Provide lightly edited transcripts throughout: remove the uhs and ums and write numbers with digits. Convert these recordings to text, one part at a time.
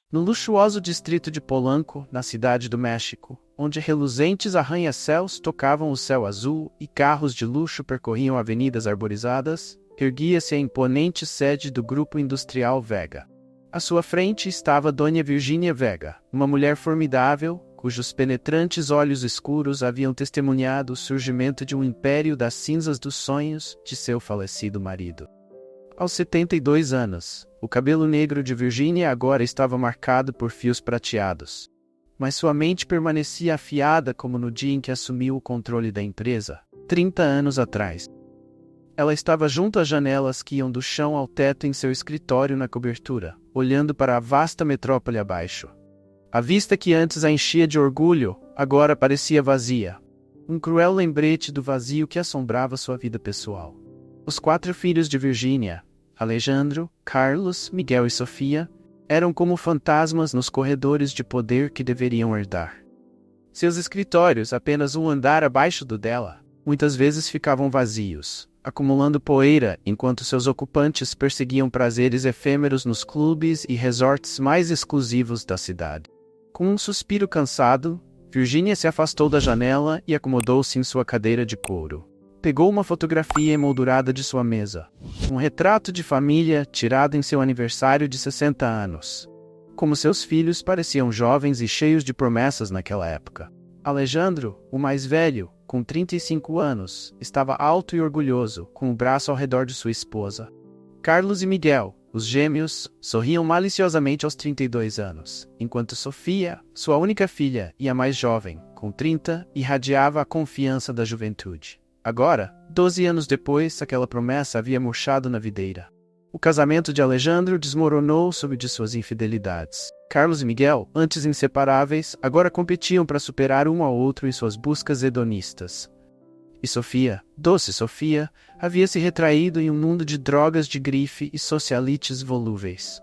No luxuoso distrito de Polanco, na cidade do México, onde reluzentes arranha-céus tocavam o céu azul e carros de luxo percorriam avenidas arborizadas, erguia-se a imponente sede do Grupo Industrial Vega. À sua frente estava Dona Virgínia Vega, uma mulher formidável, cujos penetrantes olhos escuros haviam testemunhado o surgimento de um império das cinzas dos sonhos de seu falecido marido. Aos 72 anos, o cabelo negro de Virgínia agora estava marcado por fios prateados. Mas sua mente permanecia afiada como no dia em que assumiu o controle da empresa, 30 anos atrás. Ela estava junto às janelas que iam do chão ao teto em seu escritório na cobertura, olhando para a vasta metrópole abaixo. A vista que antes a enchia de orgulho, agora parecia vazia. Um cruel lembrete do vazio que assombrava sua vida pessoal. Os 4 filhos de Virgínia, Alejandro, Carlos, Miguel e Sofia, eram como fantasmas nos corredores de poder que deveriam herdar. Seus escritórios, apenas um andar abaixo do dela, muitas vezes ficavam vazios, acumulando poeira enquanto seus ocupantes perseguiam prazeres efêmeros nos clubes e resorts mais exclusivos da cidade. Com um suspiro cansado, Virgínia se afastou da janela e acomodou-se em sua cadeira de couro. Pegou uma fotografia emoldurada de sua mesa. Um retrato de família tirado em seu aniversário de 60 anos. Como seus filhos pareciam jovens e cheios de promessas naquela época. Alejandro, o mais velho, com 35 anos, estava alto e orgulhoso, com o braço ao redor de sua esposa. Carlos e Miguel, os gêmeos, sorriam maliciosamente aos 32 anos, enquanto Sofia, sua única filha e a mais jovem, com 30, irradiava a confiança da juventude. Agora, 12 anos depois, aquela promessa havia murchado na videira. O casamento de Alejandro desmoronou sob de suas infidelidades. Carlos e Miguel, antes inseparáveis, agora competiam para superar um ao outro em suas buscas hedonistas. E Sofia, doce Sofia, havia se retraído em um mundo de drogas de grife e socialites volúveis.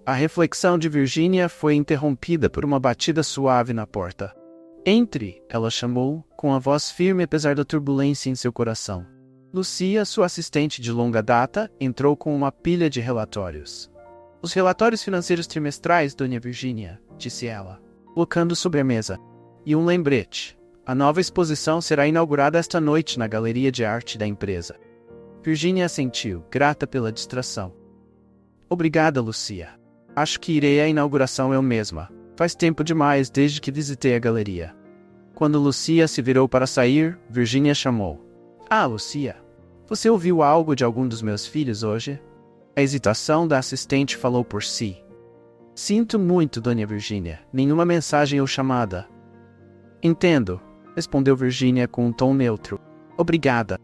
A reflexão de Virgínia foi interrompida por uma batida suave na porta. Entre, ela chamou, com a voz firme apesar da turbulência em seu coração. Lucia, sua assistente de longa data, entrou com uma pilha de relatórios. Os relatórios financeiros trimestrais, Dona Virgínia, disse ela, colocando sobre a mesa. E um lembrete. A nova exposição será inaugurada esta noite na Galeria de Arte da empresa. Virgínia assentiu, grata pela distração. Obrigada, Lucia. Acho que irei à inauguração eu mesma. Faz tempo demais desde que visitei a galeria. Quando Lucia se virou para sair, Virgínia chamou. Ah, Lucia, você ouviu algo de algum dos meus filhos hoje? A hesitação da assistente falou por si. Sinto muito, Dona Virgínia, nenhuma mensagem ou chamada. Entendo, respondeu Virgínia com um tom neutro. Obrigada.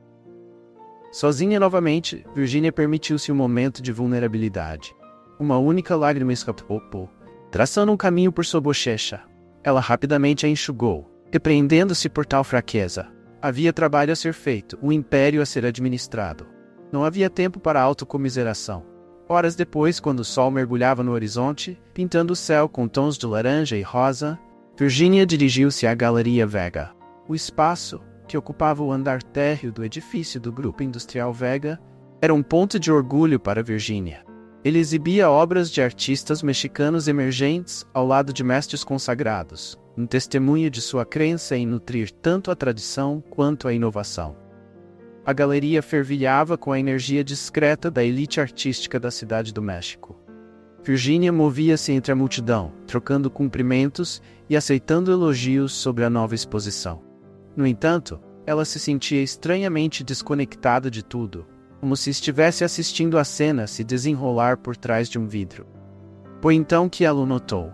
Sozinha novamente, Virgínia permitiu-se um momento de vulnerabilidade. Uma única lágrima escapou, traçando um caminho por sua bochecha. Ela rapidamente a enxugou, repreendendo-se por tal fraqueza. Havia trabalho a ser feito, um império a ser administrado. Não havia tempo para autocomiseração. Horas depois, quando o sol mergulhava no horizonte, pintando o céu com tons de laranja e rosa, Virgínia dirigiu-se à Galeria Vega. O espaço, que ocupava o andar térreo do edifício do Grupo Industrial Vega, era um ponto de orgulho para Virgínia. Ele exibia obras de artistas mexicanos emergentes ao lado de mestres consagrados, um testemunho de sua crença em nutrir tanto a tradição quanto a inovação. A galeria fervilhava com a energia discreta da elite artística da cidade do México. Virgínia movia-se entre a multidão, trocando cumprimentos e aceitando elogios sobre a nova exposição. No entanto, ela se sentia estranhamente desconectada de tudo, como se estivesse assistindo a cena se desenrolar por trás de um vidro. Foi então que ela o notou.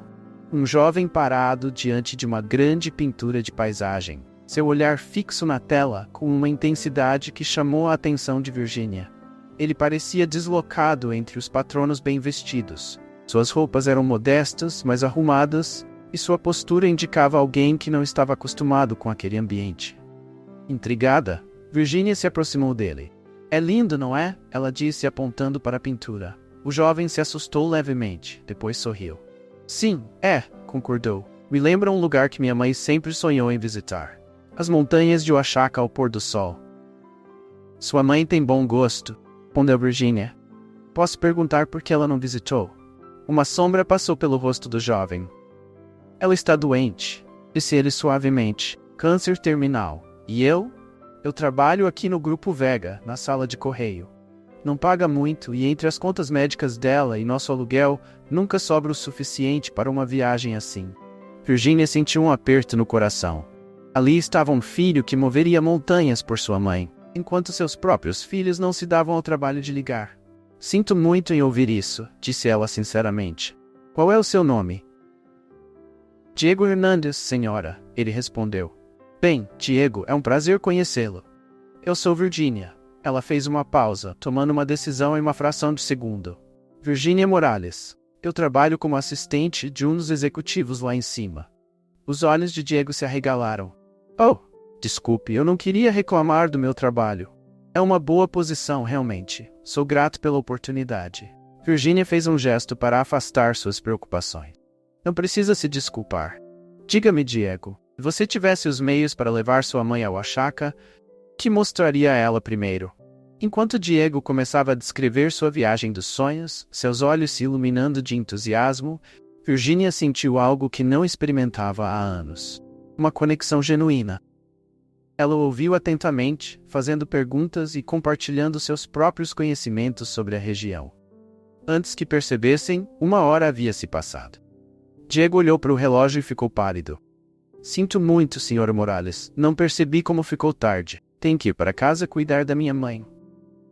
Um jovem parado diante de uma grande pintura de paisagem, seu olhar fixo na tela com uma intensidade que chamou a atenção de Virgínia. Ele parecia deslocado entre os patronos bem vestidos. Suas roupas eram modestas, mas arrumadas, e sua postura indicava alguém que não estava acostumado com aquele ambiente. Intrigada, Virgínia se aproximou dele. É lindo, não é? Ela disse apontando para a pintura. O jovem se assustou levemente, depois sorriu. Sim, concordou. Me lembra um lugar que minha mãe sempre sonhou em visitar. As montanhas de Oaxaca ao pôr do sol. Sua mãe tem bom gosto, respondeu Virgínia. Posso perguntar por que ela não visitou? Uma sombra passou pelo rosto do jovem. Ela está doente, disse ele suavemente. Câncer terminal. E eu? Eu trabalho aqui no Grupo Vega, na sala de correio. Não paga muito e entre as contas médicas dela e nosso aluguel, nunca sobra o suficiente para uma viagem assim. Virginia sentiu um aperto no coração. Ali estava um filho que moveria montanhas por sua mãe, enquanto seus próprios filhos não se davam ao trabalho de ligar. Sinto muito em ouvir isso, disse ela sinceramente. Qual é o seu nome? Diego Hernandes, senhora, ele respondeu. Bem, Diego, é um prazer conhecê-lo. Eu sou Virginia. Ela fez uma pausa, tomando uma decisão em uma fração de segundo. Virginia Morales. Eu trabalho como assistente de um dos executivos lá em cima. Os olhos de Diego se arregalaram. Oh, desculpe, eu não queria reclamar do meu trabalho. É uma boa posição, realmente. Sou grato pela oportunidade. Virginia fez um gesto para afastar suas preocupações. Não precisa se desculpar. Diga-me, Diego, se você tivesse os meios para levar sua mãe a Oaxaca, que mostraria a ela primeiro? Enquanto Diego começava a descrever sua viagem dos sonhos, seus olhos se iluminando de entusiasmo, Virginia sentiu algo que não experimentava há anos. Uma conexão genuína. Ela o ouviu atentamente, fazendo perguntas e compartilhando seus próprios conhecimentos sobre a região. Antes que percebessem, 1 hora havia se passado. Diego olhou para o relógio e ficou pálido. Sinto muito, Sr. Morales, não percebi como ficou tarde. Tenho que ir para casa cuidar da minha mãe.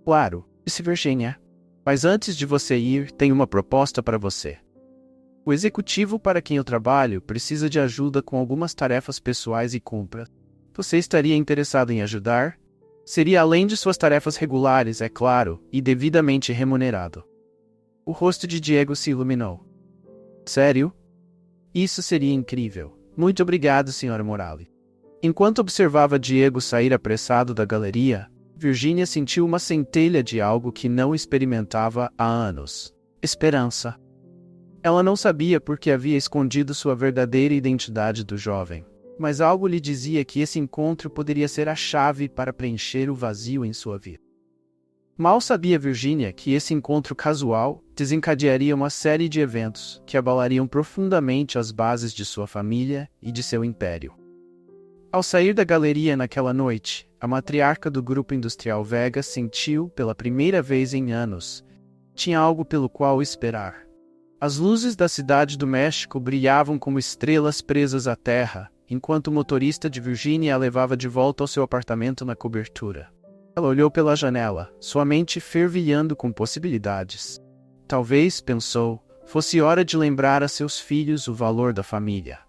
Claro, disse Virginia. Mas antes de você ir, tenho uma proposta para você. O executivo para quem eu trabalho precisa de ajuda com algumas tarefas pessoais e compras. Você estaria interessado em ajudar? Seria além de suas tarefas regulares, é claro, e devidamente remunerado. O rosto de Diego se iluminou. Sério? Isso seria incrível. Muito obrigado, Sr. Morales. Enquanto observava Diego sair apressado da galeria, Virginia sentiu uma centelha de algo que não experimentava há anos. Esperança. Ela não sabia por que havia escondido sua verdadeira identidade do jovem, mas algo lhe dizia que esse encontro poderia ser a chave para preencher o vazio em sua vida. Mal sabia Virginia que esse encontro casual desencadearia uma série de eventos que abalariam profundamente as bases de sua família e de seu império. Ao sair da galeria naquela noite, a matriarca do Grupo Industrial Vega sentiu, pela primeira vez em anos, tinha algo pelo qual esperar. As luzes da cidade do México brilhavam como estrelas presas à terra, enquanto o motorista de Virginia a levava de volta ao seu apartamento na cobertura. Ela olhou pela janela, sua mente fervilhando com possibilidades. Talvez, pensou, fosse hora de lembrar a seus filhos o valor da família.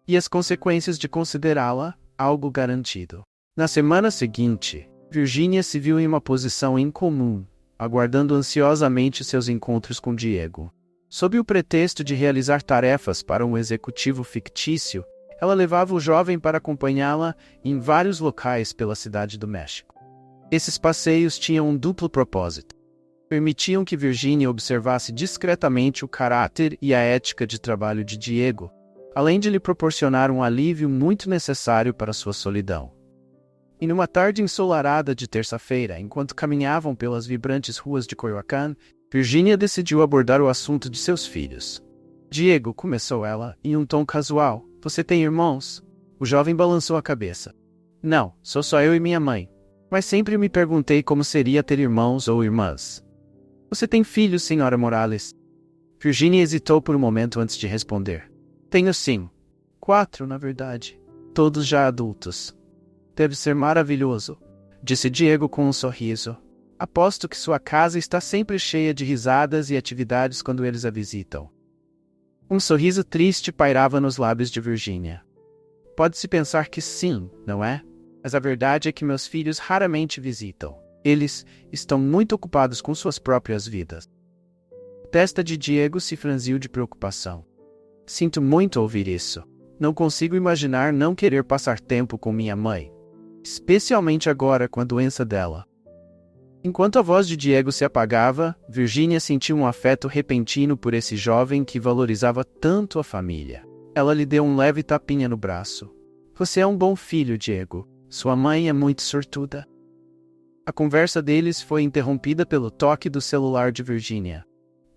E as consequências de considerá-la algo garantido. Na semana seguinte, Virginia se viu em uma posição incomum, aguardando ansiosamente seus encontros com Diego. Sob o pretexto de realizar tarefas para um executivo fictício, ela levava o jovem para acompanhá-la em vários locais pela cidade do México. Esses passeios tinham um duplo propósito. Permitiam que Virginia observasse discretamente o caráter e a ética de trabalho de Diego, além de lhe proporcionar um alívio muito necessário para sua solidão. E numa tarde ensolarada de terça-feira, enquanto caminhavam pelas vibrantes ruas de Coyoacán, Virginia decidiu abordar o assunto de seus filhos. Diego, começou ela, em um tom casual, você tem irmãos? O jovem balançou a cabeça. Não, sou só eu e minha mãe. Mas sempre me perguntei como seria ter irmãos ou irmãs. Você tem filhos, Sra. Morales? Virginia hesitou por um momento antes de responder. Tenho sim. 4, na verdade. Todos já adultos. Deve ser maravilhoso, disse Diego com um sorriso. Aposto que sua casa está sempre cheia de risadas e atividades quando eles a visitam. Um sorriso triste pairava nos lábios de Virginia. Pode-se pensar que sim, não é? Mas a verdade é que meus filhos raramente visitam. Eles estão muito ocupados com suas próprias vidas. A testa de Diego se franziu de preocupação. Sinto muito ouvir isso. Não consigo imaginar não querer passar tempo com minha mãe. Especialmente agora com a doença dela. Enquanto a voz de Diego se apagava, Virginia sentiu um afeto repentino por esse jovem que valorizava tanto a família. Ela lhe deu um leve tapinha no braço. Você é um bom filho, Diego. Sua mãe é muito sortuda. A conversa deles foi interrompida pelo toque do celular de Virginia.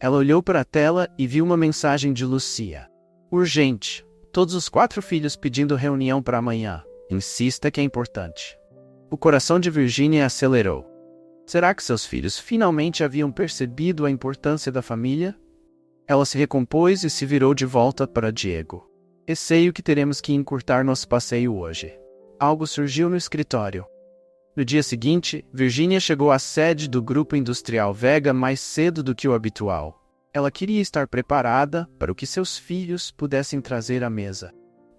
Ela olhou para a tela e viu uma mensagem de Lucia. Urgente. Todos os 4 filhos pedindo reunião para amanhã. Insista que é importante. O coração de Virginia acelerou. Será que seus filhos finalmente haviam percebido a importância da família? Ela se recompôs e se virou de volta para Diego. Receio que teremos que encurtar nosso passeio hoje. Algo surgiu no escritório. No dia seguinte, Virginia chegou à sede do grupo industrial Vega mais cedo do que o habitual. Ela queria estar preparada para o que seus filhos pudessem trazer à mesa.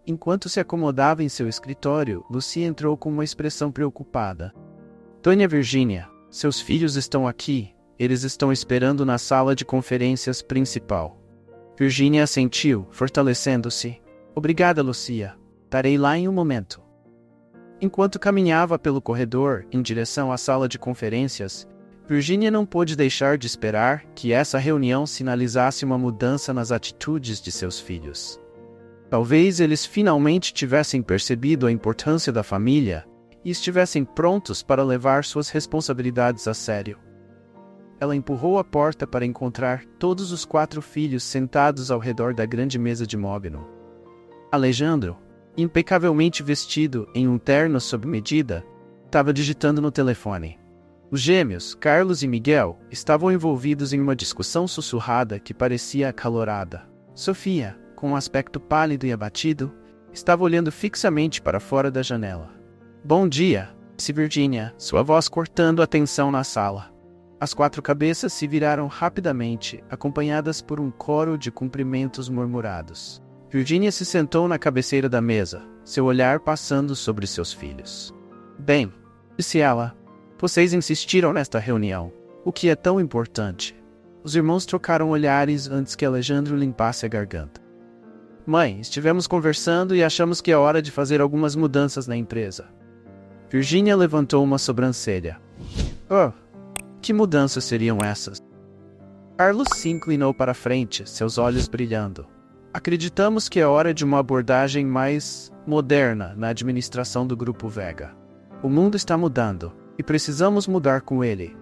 Enquanto se acomodava em seu escritório, Lucia entrou com uma expressão preocupada. Dona Virginia, seus filhos estão aqui. Eles estão esperando na sala de conferências principal. Virginia assentiu, fortalecendo-se. Obrigada, Lucia. Estarei lá em um momento. Enquanto caminhava pelo corredor em direção à sala de conferências, Virginia não pôde deixar de esperar que essa reunião sinalizasse uma mudança nas atitudes de seus filhos. Talvez eles finalmente tivessem percebido a importância da família e estivessem prontos para levar suas responsabilidades a sério. Ela empurrou a porta para encontrar todos os 4 filhos sentados ao redor da grande mesa de mogno. Alejandro, impecavelmente vestido em um terno sob medida, estava digitando no telefone. Os gêmeos, Carlos e Miguel, estavam envolvidos em uma discussão sussurrada que parecia acalorada. Sofia, com um aspecto pálido e abatido, estava olhando fixamente para fora da janela. Bom dia, disse Virginia, sua voz cortando a tensão na sala. As 4 cabeças se viraram rapidamente, acompanhadas por um coro de cumprimentos murmurados. Virginia se sentou na cabeceira da mesa, seu olhar passando sobre seus filhos. Bem, disse ela, vocês insistiram nesta reunião. O que é tão importante? Os irmãos trocaram olhares antes que Alejandro limpasse a garganta. Mãe, estivemos conversando e achamos que é hora de fazer algumas mudanças na empresa. Virginia levantou uma sobrancelha. Oh, que mudanças seriam essas? Carlos se inclinou para frente, seus olhos brilhando. Acreditamos que é hora de uma abordagem mais moderna na administração do Grupo Vega. O mundo está mudando, e precisamos mudar com ele.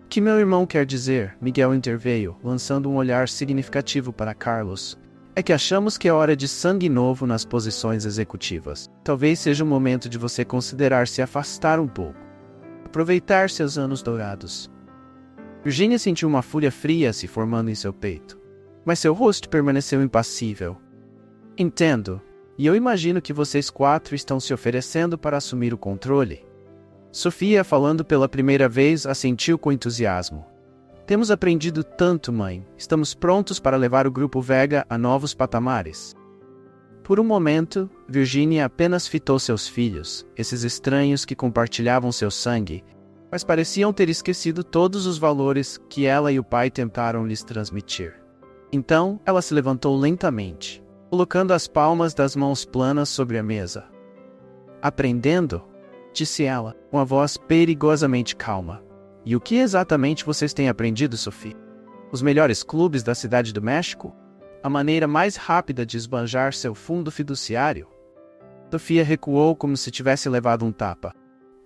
O que meu irmão quer dizer, Miguel interveio, lançando um olhar significativo para Carlos, é que achamos que é hora de sangue novo nas posições executivas. Talvez seja o momento de você considerar se afastar um pouco. Aproveitar seus anos dourados. Virginia sentiu uma fúria fria se formando em seu peito. Mas seu rosto permaneceu impassível. Entendo, e eu imagino que vocês 4 estão se oferecendo para assumir o controle. Sofia, falando pela primeira vez, assentiu com entusiasmo. Temos aprendido tanto, mãe. Estamos prontos para levar o Grupo Vega a novos patamares. Por um momento, Virginia apenas fitou seus filhos, esses estranhos que compartilhavam seu sangue, mas pareciam ter esquecido todos os valores que ela e o pai tentaram lhes transmitir. Então, ela se levantou lentamente, colocando as palmas das mãos planas sobre a mesa. Aprendendo? Disse ela, com a voz perigosamente calma. E o que exatamente vocês têm aprendido, Sophie? Os melhores clubes da cidade do México? A maneira mais rápida de esbanjar seu fundo fiduciário? Sofia recuou como se tivesse levado um tapa.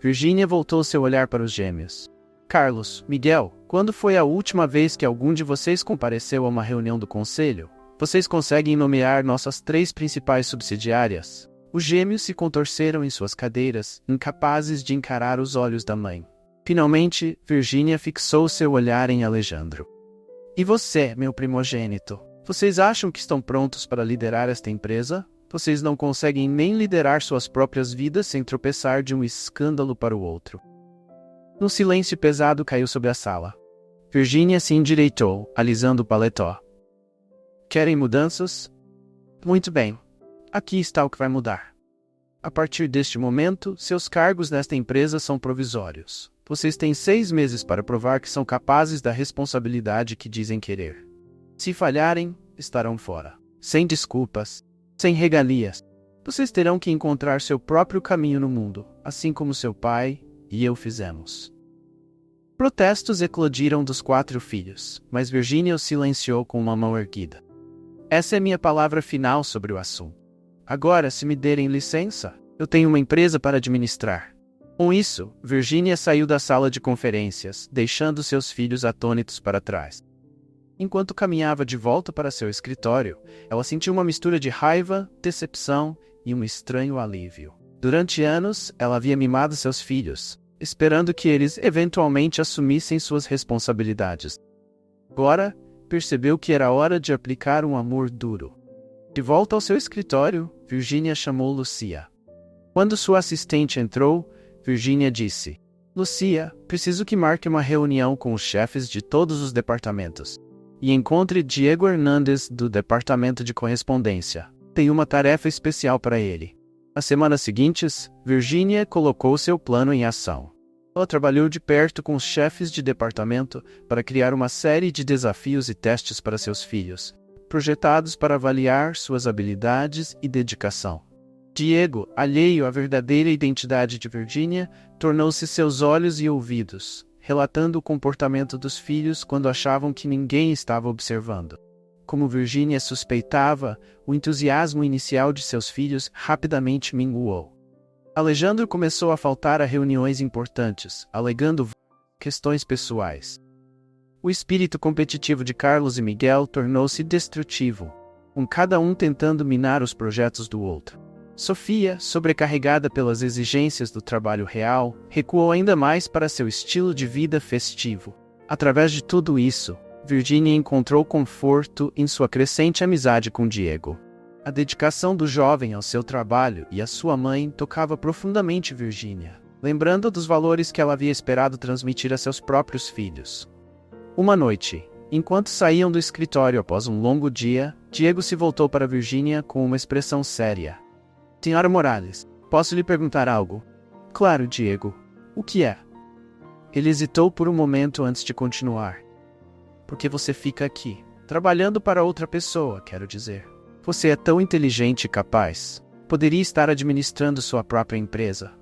Virginia voltou seu olhar para os gêmeos. Carlos, Miguel, quando foi a última vez que algum de vocês compareceu a uma reunião do conselho? Vocês conseguem nomear nossas 3 principais subsidiárias? Os gêmeos se contorceram em suas cadeiras, incapazes de encarar os olhos da mãe. Finalmente, Virginia fixou seu olhar em Alejandro. E você, meu primogênito? Vocês acham que estão prontos para liderar esta empresa? Vocês não conseguem nem liderar suas próprias vidas sem tropeçar de um escândalo para o outro. Um silêncio pesado caiu sobre a sala. Virginia se endireitou, alisando o paletó. Querem mudanças? Muito bem. Aqui está o que vai mudar. A partir deste momento, seus cargos nesta empresa são provisórios. Vocês têm 6 meses para provar que são capazes da responsabilidade que dizem querer. Se falharem, estarão fora. Sem desculpas, sem regalias. Vocês terão que encontrar seu próprio caminho no mundo, assim como seu pai e eu fizemos. Protestos eclodiram dos 4 filhos, mas Virginia os silenciou com uma mão erguida. Essa é minha palavra final sobre o assunto. Agora, se me derem licença, eu tenho uma empresa para administrar. Com isso, Virginia saiu da sala de conferências, deixando seus filhos atônitos para trás. Enquanto caminhava de volta para seu escritório, ela sentiu uma mistura de raiva, decepção e um estranho alívio. Durante anos, ela havia mimado seus filhos, esperando que eles eventualmente assumissem suas responsabilidades. Agora, percebeu que era hora de aplicar um amor duro. De volta ao seu escritório, Virginia chamou Lucia. Quando sua assistente entrou, Virginia disse: Lucia, preciso que marque uma reunião com os chefes de todos os departamentos. E encontre Diego Hernandes do Departamento de Correspondência. Tenho uma tarefa especial para ele. Nas semanas seguintes, Virginia colocou seu plano em ação. Ela trabalhou de perto com os chefes de departamento para criar uma série de desafios e testes para seus filhos, projetados para avaliar suas habilidades e dedicação. Diego, alheio à verdadeira identidade de Virginia, tornou-se seus olhos e ouvidos, relatando o comportamento dos filhos quando achavam que ninguém estava observando. Como Virginia suspeitava, o entusiasmo inicial de seus filhos rapidamente minguou. Alejandro começou a faltar a reuniões importantes, alegando questões pessoais. O espírito competitivo de Carlos e Miguel tornou-se destrutivo, com cada um tentando minar os projetos do outro. Sofia, sobrecarregada pelas exigências do trabalho real, recuou ainda mais para seu estilo de vida festivo. Através de tudo isso, Virginia encontrou conforto em sua crescente amizade com Diego. A dedicação do jovem ao seu trabalho e à sua mãe tocava profundamente Virginia, lembrando dos valores que ela havia esperado transmitir a seus próprios filhos. Uma noite, enquanto saíam do escritório após um longo dia, Diego se voltou para Virginia com uma expressão séria. Senhora Morales, posso lhe perguntar algo? Claro, Diego. O que é? Ele hesitou por um momento antes de continuar. Por que você fica aqui? Trabalhando para outra pessoa, quero dizer. Você é tão inteligente e capaz. Poderia estar administrando sua própria empresa.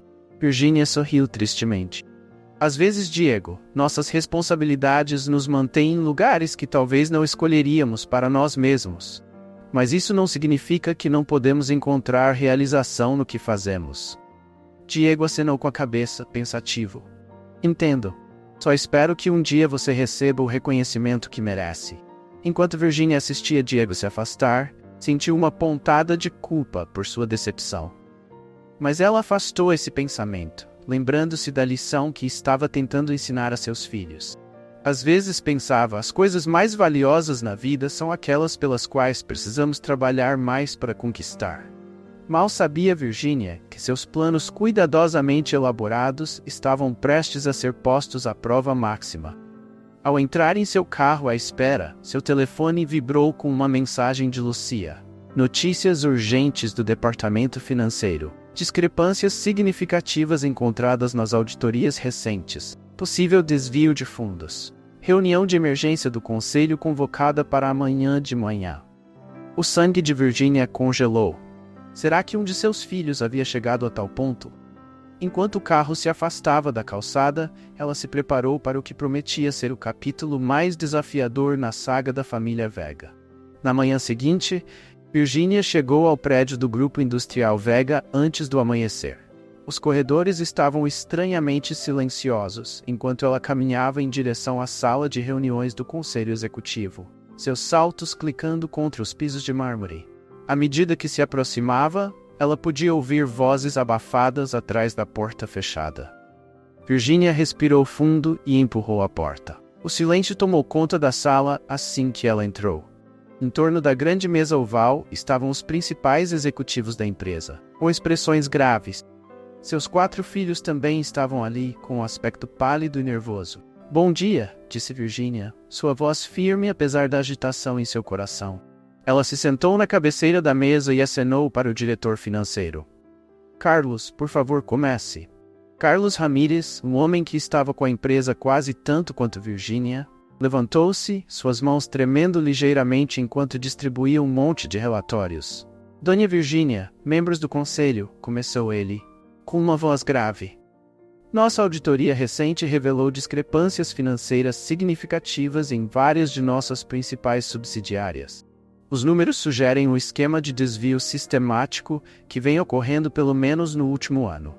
Virginia sorriu tristemente. Às vezes, Diego, nossas responsabilidades nos mantêm em lugares que talvez não escolheríamos para nós mesmos. Mas isso não significa que não podemos encontrar realização no que fazemos. Diego acenou com a cabeça, pensativo. Entendo. Só espero que um dia você receba o reconhecimento que merece. Enquanto Virginia assistia Diego se afastar, sentiu uma pontada de culpa por sua decepção. Mas ela afastou esse pensamento, lembrando-se da lição que estava tentando ensinar a seus filhos. Às vezes pensava, as coisas mais valiosas na vida são aquelas pelas quais precisamos trabalhar mais para conquistar. Mal sabia Virginia que seus planos cuidadosamente elaborados estavam prestes a ser postos à prova máxima. Ao entrar em seu carro à espera, seu telefone vibrou com uma mensagem de Lucia. Notícias urgentes do departamento financeiro. Discrepâncias significativas encontradas nas auditorias recentes. Possível desvio de fundos. Reunião de emergência do conselho convocada para amanhã de manhã. O sangue de Virginia congelou. Será que um de seus filhos havia chegado a tal ponto? Enquanto o carro se afastava da calçada, ela se preparou para o que prometia ser o capítulo mais desafiador na saga da família Vega. Na manhã seguinte, Virginia chegou ao prédio do Grupo Industrial Vega antes do amanhecer. Os corredores estavam estranhamente silenciosos, enquanto ela caminhava em direção à sala de reuniões do Conselho Executivo, seus saltos clicando contra os pisos de mármore. À medida que se aproximava, ela podia ouvir vozes abafadas atrás da porta fechada. Virginia respirou fundo e empurrou a porta. O silêncio tomou conta da sala assim que ela entrou. Em torno da grande mesa oval estavam os principais executivos da empresa, com expressões graves. Seus 4 filhos também estavam ali, com um aspecto pálido e nervoso. Bom dia, disse Virginia, sua voz firme apesar da agitação em seu coração. Ela se sentou na cabeceira da mesa e acenou para o diretor financeiro. Carlos, por favor, comece. Carlos Ramírez, um homem que estava com a empresa quase tanto quanto Virginia, levantou-se, suas mãos tremendo ligeiramente enquanto distribuía um monte de relatórios. Dona Virginia, membros do conselho, começou ele, com uma voz grave. Nossa auditoria recente revelou discrepâncias financeiras significativas em várias de nossas principais subsidiárias. Os números sugerem um esquema de desvio sistemático que vem ocorrendo pelo menos no último ano.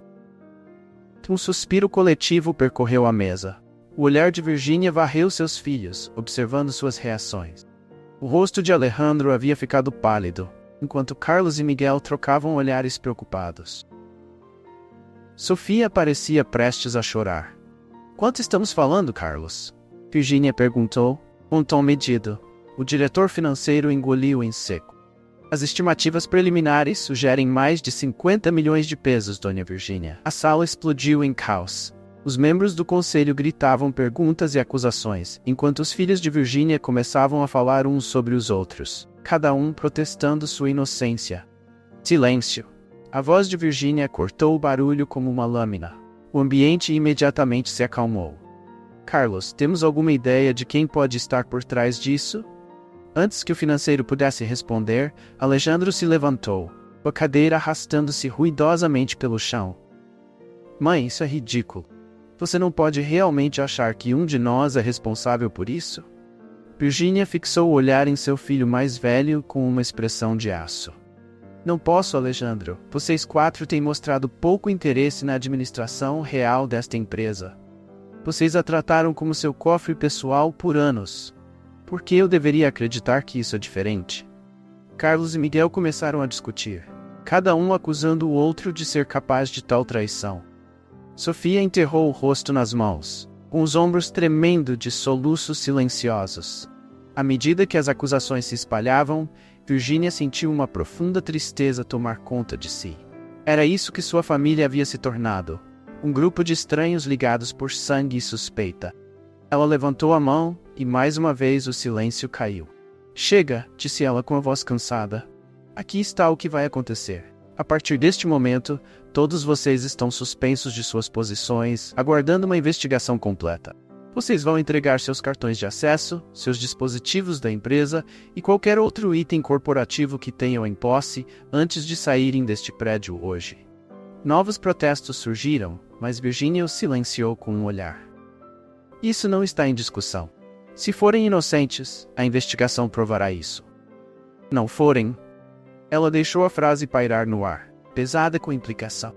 Um suspiro coletivo percorreu a mesa. O olhar de Virginia varreu seus filhos, observando suas reações. O rosto de Alejandro havia ficado pálido, enquanto Carlos e Miguel trocavam olhares preocupados. Sofia parecia prestes a chorar. Quanto estamos falando, Carlos? Virginia perguntou, com um tom medido. O diretor financeiro engoliu em seco. As estimativas preliminares sugerem mais de 50 milhões de pesos, Dona Virginia. A sala explodiu em caos. Os membros do conselho gritavam perguntas e acusações, enquanto os filhos de Virginia começavam a falar uns sobre os outros, cada um protestando sua inocência. Silêncio. A voz de Virginia cortou o barulho como uma lâmina. O ambiente imediatamente se acalmou. Carlos, temos alguma ideia de quem pode estar por trás disso? Antes que o financeiro pudesse responder, Alejandro se levantou, a cadeira arrastando-se ruidosamente pelo chão. Mãe, isso é ridículo. Você não pode realmente achar que um de nós é responsável por isso? Virginia fixou o olhar em seu filho mais velho com uma expressão de aço. Não posso, Alejandro. Vocês 4 têm mostrado pouco interesse na administração real desta empresa. Vocês a trataram como seu cofre pessoal por anos. Por que eu deveria acreditar que isso é diferente? Carlos e Miguel começaram a discutir, cada um acusando o outro de ser capaz de tal traição. Sofia enterrou o rosto nas mãos, com os ombros tremendo de soluços silenciosos. À medida que as acusações se espalhavam, Virginia sentiu uma profunda tristeza tomar conta de si. Era isso que sua família havia se tornado, um grupo de estranhos ligados por sangue e suspeita. Ela levantou a mão, e mais uma vez o silêncio caiu. Chega, disse ela com a voz cansada. Aqui está o que vai acontecer. A partir deste momento, todos vocês estão suspensos de suas posições, aguardando uma investigação completa. Vocês vão entregar seus cartões de acesso, seus dispositivos da empresa e qualquer outro item corporativo que tenham em posse antes de saírem deste prédio hoje. Novos protestos surgiram, mas Virginia os silenciou com um olhar. Isso não está em discussão. Se forem inocentes, a investigação provará isso. Não forem, ela deixou a frase pairar no ar, pesada com implicação.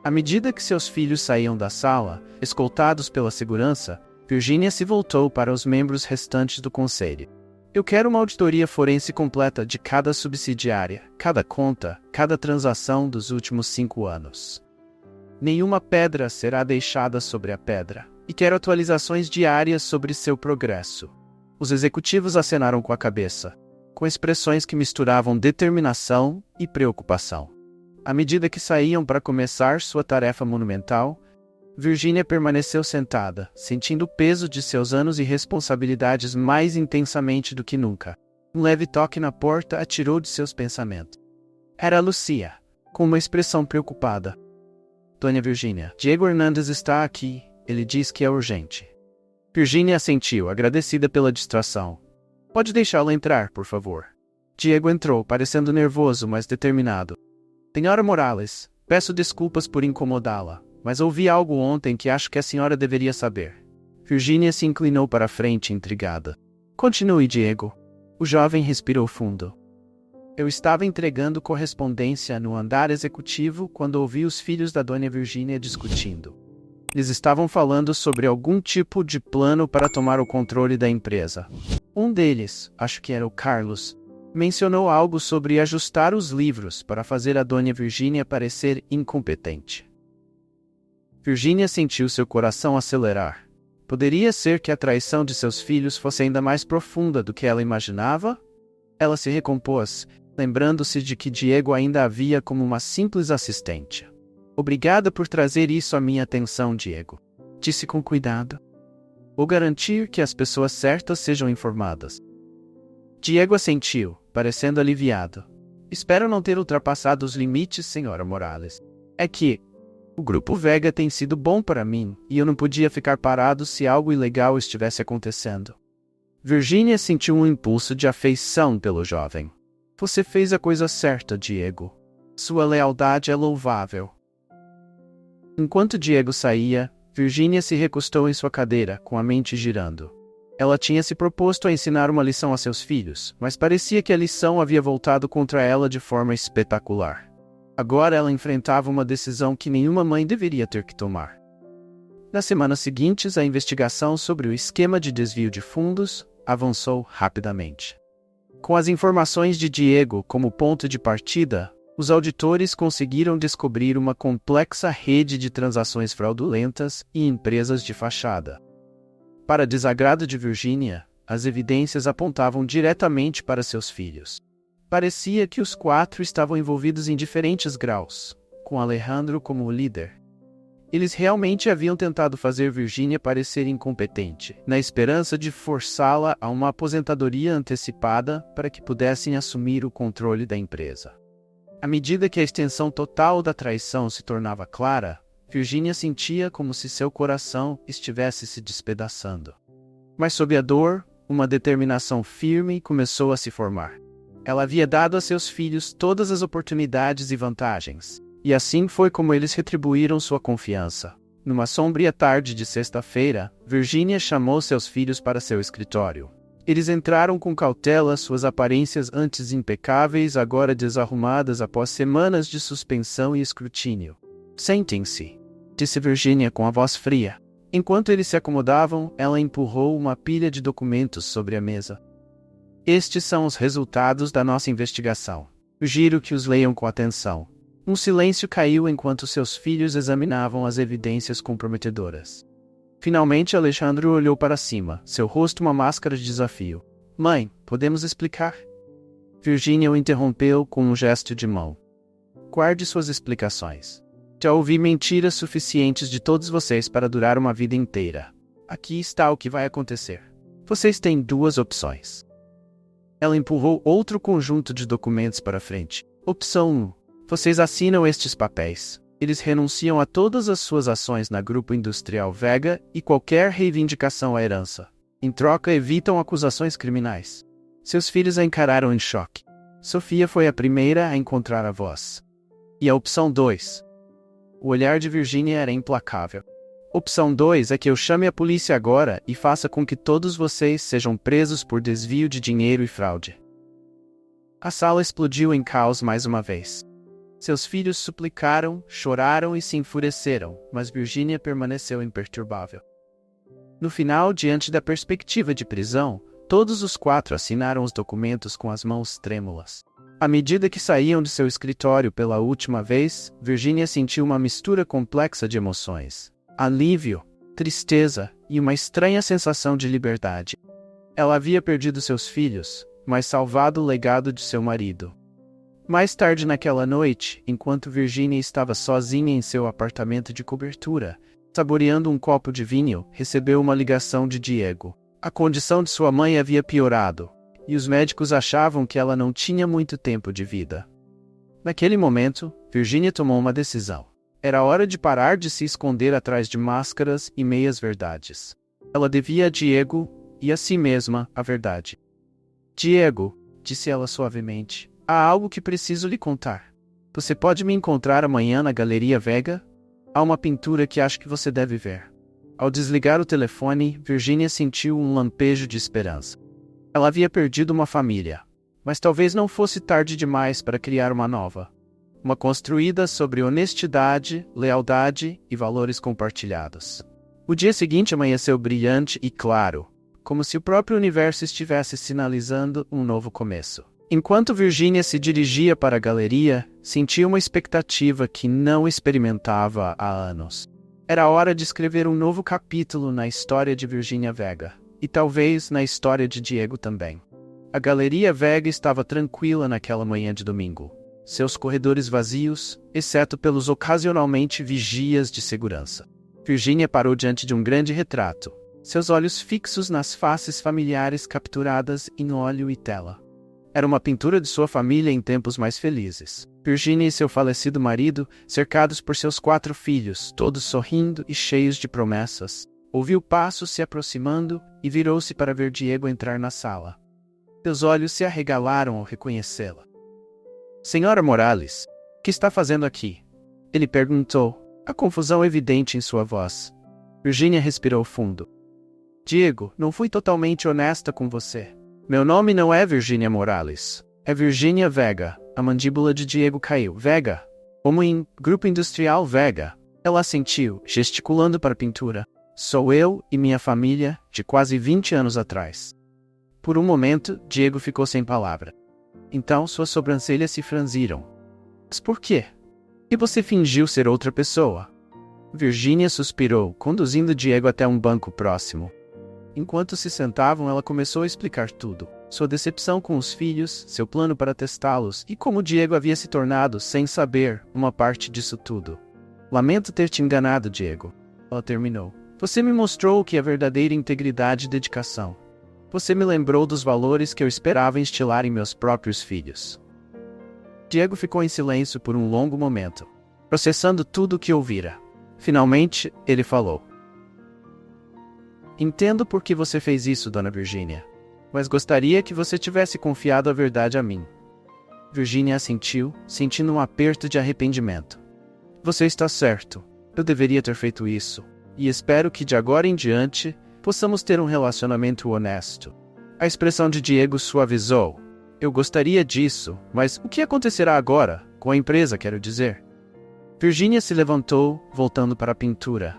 À medida que seus filhos saíam da sala, escoltados pela segurança, Virginia se voltou para os membros restantes do conselho. Eu quero uma auditoria forense completa de cada subsidiária, cada conta, cada transação dos últimos 5 anos. Nenhuma pedra será deixada sobre a pedra. E quero atualizações diárias sobre seu progresso. Os executivos acenaram com a cabeça, com expressões que misturavam determinação e preocupação. À medida que saíam para começar sua tarefa monumental, Virginia permaneceu sentada, sentindo o peso de seus anos e responsabilidades mais intensamente do que nunca. Um leve toque na porta a tirou de seus pensamentos. Era Lucia, com uma expressão preocupada. Dona Virginia, Diego Hernandes está aqui. Ele diz que é urgente. Virginia assentiu, agradecida pela distração. Pode deixá-lo entrar, por favor. Diego entrou, parecendo nervoso, mas determinado. Senhora Morales, peço desculpas por incomodá-la, mas ouvi algo ontem que acho que a senhora deveria saber. Virginia se inclinou para a frente, intrigada. Continue, Diego. O jovem respirou fundo. Eu estava entregando correspondência no andar executivo quando ouvi os filhos da Dona Virginia discutindo. Eles estavam falando sobre algum tipo de plano para tomar o controle da empresa. Um deles, acho que era o Carlos, mencionou algo sobre ajustar os livros para fazer a Dona Virginia parecer incompetente. Virginia sentiu seu coração acelerar. Poderia ser que a traição de seus filhos fosse ainda mais profunda do que ela imaginava? Ela se recompôs, lembrando-se de que Diego ainda a via como uma simples assistente. Obrigada por trazer isso à minha atenção, Diego. Disse com cuidado. Vou garantir que as pessoas certas sejam informadas. Diego assentiu, parecendo aliviado. Espero não ter ultrapassado os limites, senhora Morales. É que o Grupo Vega tem sido bom para mim, e eu não podia ficar parado se algo ilegal estivesse acontecendo. Virginia sentiu um impulso de afeição pelo jovem. Você fez a coisa certa, Diego. Sua lealdade é louvável. Enquanto Diego saía, Virginia se recostou em sua cadeira, com a mente girando. Ela tinha se proposto a ensinar uma lição a seus filhos, mas parecia que a lição havia voltado contra ela de forma espetacular. Agora ela enfrentava uma decisão que nenhuma mãe deveria ter que tomar. Nas semanas seguintes, a investigação sobre o esquema de desvio de fundos avançou rapidamente. Com as informações de Diego como ponto de partida, os auditores conseguiram descobrir uma complexa rede de transações fraudulentas e empresas de fachada. Para desagrado de Virginia, as evidências apontavam diretamente para seus filhos. Parecia que os 4 estavam envolvidos em diferentes graus, com Alejandro como o líder. Eles realmente haviam tentado fazer Virginia parecer incompetente, na esperança de forçá-la a uma aposentadoria antecipada para que pudessem assumir o controle da empresa. À medida que a extensão total da traição se tornava clara, Virginia sentia como se seu coração estivesse se despedaçando. Mas sob a dor, uma determinação firme começou a se formar. Ela havia dado a seus filhos todas as oportunidades e vantagens, e assim foi como eles retribuíram sua confiança. Numa sombria tarde de sexta-feira, Virginia chamou seus filhos para seu escritório. Eles entraram com cautela, suas aparências antes impecáveis, agora desarrumadas após semanas de suspensão e escrutínio. "Sentem-se", disse Virginia com a voz fria. Enquanto eles se acomodavam, ela empurrou uma pilha de documentos sobre a mesa. "Estes são os resultados da nossa investigação. Sugiro que os leiam com atenção." Um silêncio caiu enquanto seus filhos examinavam as evidências comprometedoras. Finalmente, Alejandro olhou para cima, seu rosto uma máscara de desafio. "Mãe, podemos explicar?" Virginia o interrompeu com um gesto de mão. "Guarde suas explicações. Já ouvi mentiras suficientes de todos vocês para durar uma vida inteira. Aqui está o que vai acontecer. Vocês têm 2 opções." Ela empurrou outro conjunto de documentos para frente. Opção 1. Vocês assinam estes papéis. Eles renunciam a todas as suas ações na Grupo Industrial Vega e qualquer reivindicação à herança. Em troca, evitam acusações criminais. Seus filhos a encararam em choque. Sofia foi a primeira a encontrar a voz. E a opção 2. O olhar de Virginia era implacável. Opção 2 é que eu chame a polícia agora e faça com que todos vocês sejam presos por desvio de dinheiro e fraude. A sala explodiu em caos mais uma vez. Seus filhos suplicaram, choraram e se enfureceram, mas Virginia permaneceu imperturbável. No final, diante da perspectiva de prisão, todos os 4 assinaram os documentos com as mãos trêmulas. À medida que saíam de seu escritório pela última vez, Virginia sentiu uma mistura complexa de emoções: alívio, tristeza e uma estranha sensação de liberdade. Ela havia perdido seus filhos, mas salvado o legado de seu marido. Mais tarde naquela noite, enquanto Virginia estava sozinha em seu apartamento de cobertura, saboreando um copo de vinho, recebeu uma ligação de Diego. A condição de sua mãe havia piorado, e os médicos achavam que ela não tinha muito tempo de vida. Naquele momento, Virginia tomou uma decisão. Era hora de parar de se esconder atrás de máscaras e meias-verdades. Ela devia a Diego, e a si mesma, a verdade. "Diego", disse ela suavemente, "há algo que preciso lhe contar. Você pode me encontrar amanhã na Galeria Vega? Há uma pintura que acho que você deve ver." Ao desligar o telefone, Virginia sentiu um lampejo de esperança. Ela havia perdido uma família, mas talvez não fosse tarde demais para criar uma nova. Uma construída sobre honestidade, lealdade e valores compartilhados. O dia seguinte amanheceu brilhante e claro, como se o próprio universo estivesse sinalizando um novo começo. Enquanto Virginia se dirigia para a galeria, sentia uma expectativa que não experimentava há anos. Era hora de escrever um novo capítulo na história de Virginia Vega, e talvez na história de Diego também. A Galeria Vega estava tranquila naquela manhã de domingo. Seus corredores vazios, exceto pelos ocasionalmente vigias de segurança. Virginia parou diante de um grande retrato, seus olhos fixos nas faces familiares capturadas em óleo e tela. Era uma pintura de sua família em tempos mais felizes. Virginia e seu falecido marido, cercados por seus 4 filhos, todos sorrindo e cheios de promessas. Ouviu passos se aproximando e virou-se para ver Diego entrar na sala. Seus olhos se arregalaram ao reconhecê-la. "Senhora Morales, o que está fazendo aqui?" Ele perguntou, a confusão evidente em sua voz. Virginia respirou fundo. "Diego, não fui totalmente honesta com você. Meu nome não é Virginia Morales. É Virginia Vega." A mandíbula de Diego caiu. "Vega? Como em Grupo Industrial Vega?" Ela assentiu, gesticulando para a pintura. Sou eu e minha família, de quase 20 anos atrás. Por um momento, Diego ficou sem palavra. Então suas sobrancelhas se franziram. Mas por quê? E você fingiu ser outra pessoa? Virginia suspirou, conduzindo Diego até um banco próximo. Enquanto se sentavam, ela começou a explicar tudo. Sua decepção com os filhos, seu plano para testá-los e como Diego havia se tornado, sem saber, uma parte disso tudo. Lamento ter te enganado, Diego. Ela terminou. Você me mostrou o que é verdadeira integridade e dedicação. Você me lembrou dos valores que eu esperava instilar em meus próprios filhos. Diego ficou em silêncio por um longo momento, processando tudo o que ouvira. Finalmente, ele falou. Entendo por que você fez isso, Dona Virginia, mas gostaria que você tivesse confiado a verdade a mim. Virginia assentiu, sentindo um aperto de arrependimento. Você está certo. Eu deveria ter feito isso, e espero que de agora em diante possamos ter um relacionamento honesto. A expressão de Diego suavizou. Eu gostaria disso, mas o que acontecerá agora? Com a empresa, quero dizer. Virginia se levantou, voltando para a pintura.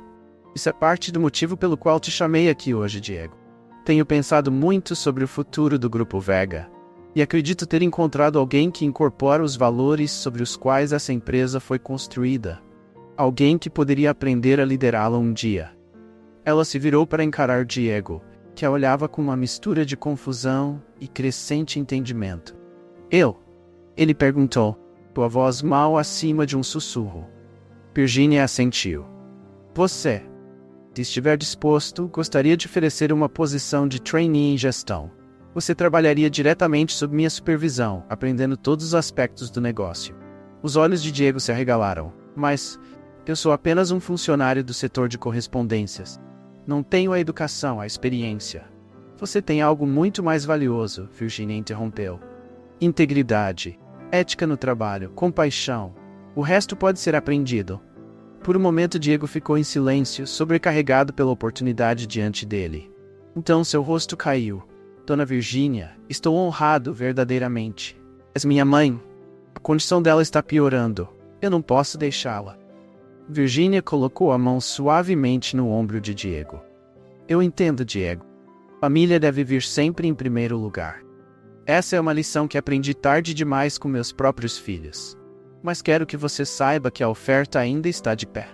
Isso é parte do motivo pelo qual te chamei aqui hoje, Diego. Tenho pensado muito sobre o futuro do Grupo Vega, e acredito ter encontrado alguém que incorpora os valores sobre os quais essa empresa foi construída. Alguém que poderia aprender a liderá-la um dia. Ela se virou para encarar Diego, que a olhava com uma mistura de confusão e crescente entendimento. Eu? Ele perguntou, sua voz mal acima de um sussurro. Virginia assentiu. Você? Se estiver disposto, gostaria de oferecer uma posição de trainee em gestão. Você trabalharia diretamente sob minha supervisão, aprendendo todos os aspectos do negócio. Os olhos de Diego se arregalaram. Mas eu sou apenas um funcionário do setor de correspondências. Não tenho a educação, a experiência. Você tem algo muito mais valioso, Virginia interrompeu. Integridade, ética no trabalho, compaixão. O resto pode ser aprendido. Por um momento Diego ficou em silêncio, sobrecarregado pela oportunidade diante dele. Então seu rosto caiu. Dona Virginia, estou honrado verdadeiramente. És minha mãe. A condição dela está piorando. Eu não posso deixá-la. Virginia colocou a mão suavemente no ombro de Diego. Eu entendo, Diego. Família deve vir sempre em primeiro lugar. Essa é uma lição que aprendi tarde demais com meus próprios filhos. Mas quero que você saiba que a oferta ainda está de pé.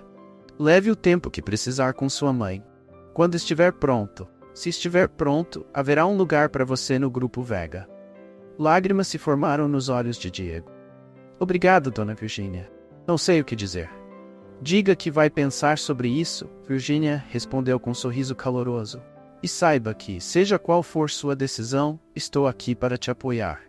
Leve o tempo que precisar com sua mãe. Quando estiver pronto, se estiver pronto, haverá um lugar para você no Grupo Vega. Lágrimas se formaram nos olhos de Diego. Obrigado, Dona Virginia. Não sei o que dizer. Diga que vai pensar sobre isso, Virginia respondeu com um sorriso caloroso. E saiba que, seja qual for sua decisão, estou aqui para te apoiar.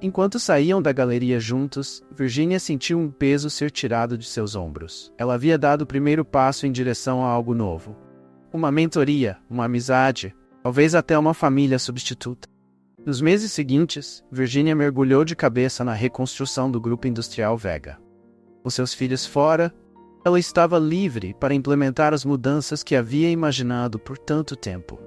Enquanto saíam da galeria juntos, Virginia sentiu um peso ser tirado de seus ombros. Ela havia dado o primeiro passo em direção a algo novo. Uma mentoria, uma amizade, talvez até uma família substituta. Nos meses seguintes, Virginia mergulhou de cabeça na reconstrução do Grupo Industrial Vega. Com seus filhos fora, ela estava livre para implementar as mudanças que havia imaginado por tanto tempo.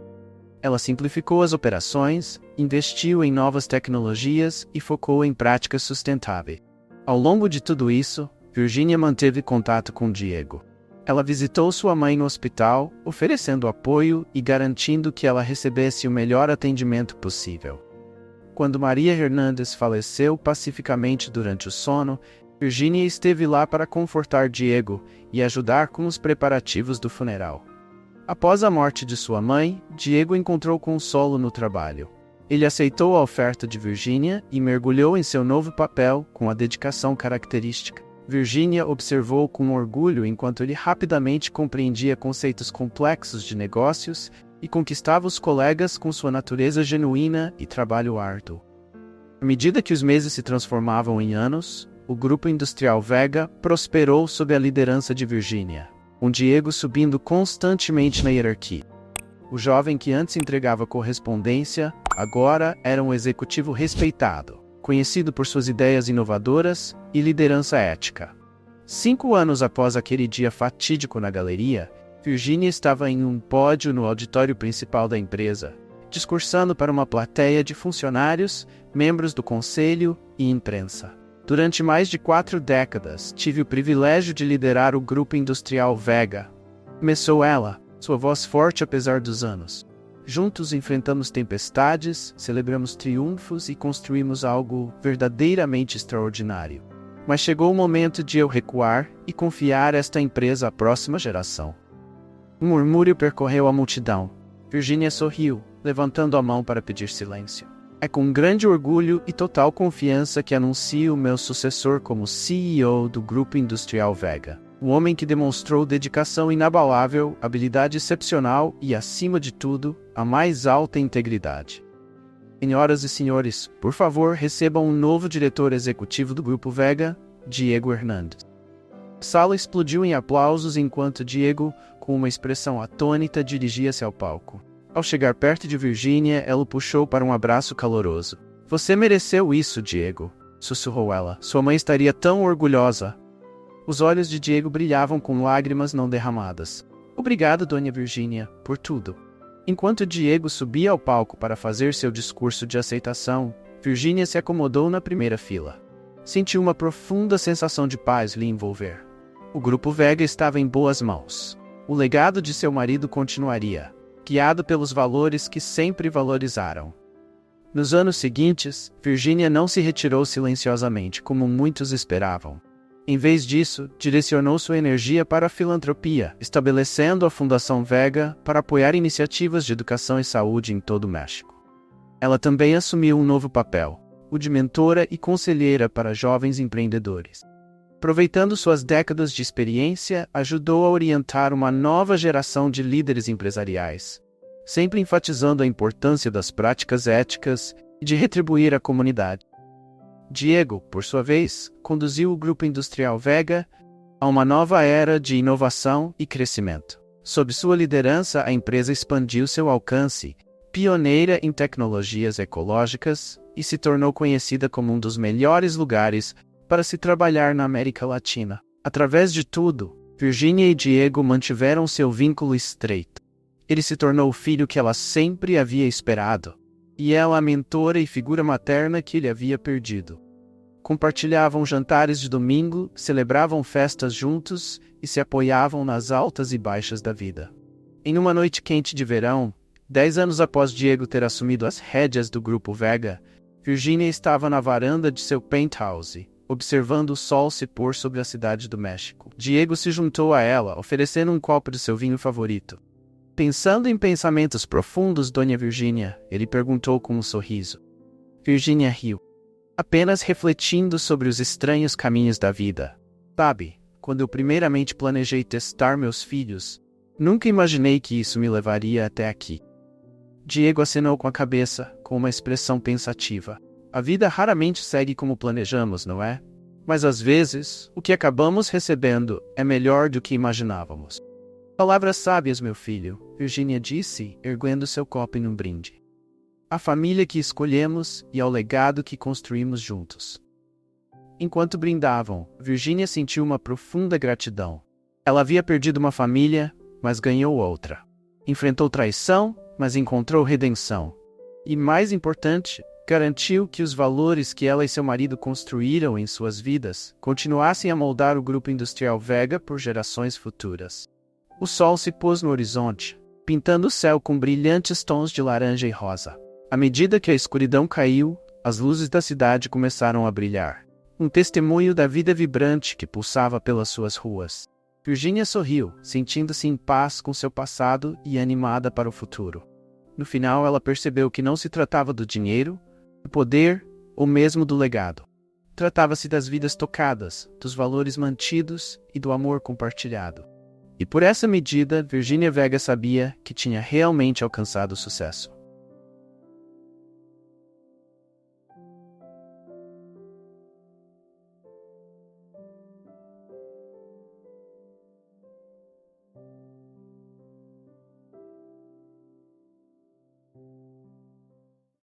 Ela simplificou as operações, investiu em novas tecnologias e focou em práticas sustentáveis. Ao longo de tudo isso, Virginia manteve contato com Diego. Ela visitou sua mãe no hospital, oferecendo apoio e garantindo que ela recebesse o melhor atendimento possível. Quando Maria Hernandes faleceu pacificamente durante o sono, Virginia esteve lá para confortar Diego e ajudar com os preparativos do funeral. Após a morte de sua mãe, Diego encontrou consolo no trabalho. Ele aceitou a oferta de Virginia e mergulhou em seu novo papel com a dedicação característica. Virginia observou com orgulho enquanto ele rapidamente compreendia conceitos complexos de negócios e conquistava os colegas com sua natureza genuína e trabalho árduo. À medida que os meses se transformavam em anos, o Grupo Industrial Vega prosperou sob a liderança de Virginia, com Diego subindo constantemente na hierarquia. O jovem que antes entregava correspondência, agora era um executivo respeitado, conhecido por suas ideias inovadoras e liderança ética. 5 anos após aquele dia fatídico na galeria, Virginia estava em um pódio no auditório principal da empresa, discursando para uma plateia de funcionários, membros do conselho e imprensa. Durante mais de 4 décadas, tive o privilégio de liderar o Grupo Industrial Vega. Começou ela, sua voz forte apesar dos anos. Juntos enfrentamos tempestades, celebramos triunfos e construímos algo verdadeiramente extraordinário. Mas chegou o momento de eu recuar e confiar esta empresa à próxima geração. Um murmúrio percorreu a multidão. Virginia sorriu, levantando a mão para pedir silêncio. É com grande orgulho e total confiança que anuncio o meu sucessor como CEO do Grupo Industrial Vega. Um homem que demonstrou dedicação inabalável, habilidade excepcional e, acima de tudo, a mais alta integridade. Senhoras e senhores, por favor, recebam um novo diretor executivo do Grupo Vega, Diego Hernandes. A sala explodiu em aplausos enquanto Diego, com uma expressão atônita, dirigia-se ao palco. Ao chegar perto de Virginia, ela o puxou para um abraço caloroso. Você mereceu isso, Diego, sussurrou ela. Sua mãe estaria tão orgulhosa. Os olhos de Diego brilhavam com lágrimas não derramadas. Obrigado, Dona Virginia, por tudo. Enquanto Diego subia ao palco para fazer seu discurso de aceitação, Virginia se acomodou na primeira fila. Sentiu uma profunda sensação de paz lhe envolver. O Grupo Vega estava em boas mãos. O legado de seu marido continuaria, guiado pelos valores que sempre valorizaram. Nos anos seguintes, Virginia não se retirou silenciosamente, como muitos esperavam. Em vez disso, direcionou sua energia para a filantropia, estabelecendo a Fundação Vega para apoiar iniciativas de educação e saúde em todo o México. Ela também assumiu um novo papel, o de mentora e conselheira para jovens empreendedores. Aproveitando suas décadas de experiência, ajudou a orientar uma nova geração de líderes empresariais, sempre enfatizando a importância das práticas éticas e de retribuir à comunidade. Diego, por sua vez, conduziu o Grupo Industrial Vega a uma nova era de inovação e crescimento. Sob sua liderança, a empresa expandiu seu alcance, pioneira em tecnologias ecológicas, e se tornou conhecida como um dos melhores lugares para se trabalhar na América Latina. Através de tudo, Virginia e Diego mantiveram seu vínculo estreito. Ele se tornou o filho que ela sempre havia esperado, e ela a mentora e figura materna que ele havia perdido. Compartilhavam jantares de domingo, celebravam festas juntos e se apoiavam nas altas e baixas da vida. Em uma noite quente de verão, 10 anos após Diego ter assumido as rédeas do Grupo Vega, Virginia estava na varanda de seu penthouse, observando o sol se pôr sobre a cidade do México. Diego se juntou a ela, oferecendo um copo de seu vinho favorito. Pensando em pensamentos profundos, Dona Virginia, ele perguntou com um sorriso. Virginia riu, apenas refletindo sobre os estranhos caminhos da vida. Sabe, quando eu primeiramente planejei testar meus filhos, nunca imaginei que isso me levaria até aqui. Diego acenou com a cabeça, com uma expressão pensativa. A vida raramente segue como planejamos, não é? Mas às vezes, o que acabamos recebendo é melhor do que imaginávamos. Palavras sábias, meu filho, Virginia disse, erguendo seu copo em um brinde. À família que escolhemos e ao legado que construímos juntos. Enquanto brindavam, Virginia sentiu uma profunda gratidão. Ela havia perdido uma família, mas ganhou outra. Enfrentou traição, mas encontrou redenção. E, mais importante, garantiu que os valores que ela e seu marido construíram em suas vidas continuassem a moldar o Grupo Industrial Vega por gerações futuras. O sol se pôs no horizonte, pintando o céu com brilhantes tons de laranja e rosa. À medida que a escuridão caiu, as luzes da cidade começaram a brilhar. Um testemunho da vida vibrante que pulsava pelas suas ruas. Virginia sorriu, sentindo-se em paz com seu passado e animada para o futuro. No final, ela percebeu que não se tratava do dinheiro, do poder ou mesmo do legado. Tratava-se das vidas tocadas, dos valores mantidos e do amor compartilhado. E por essa medida, Virginia Vega sabia que tinha realmente alcançado o sucesso.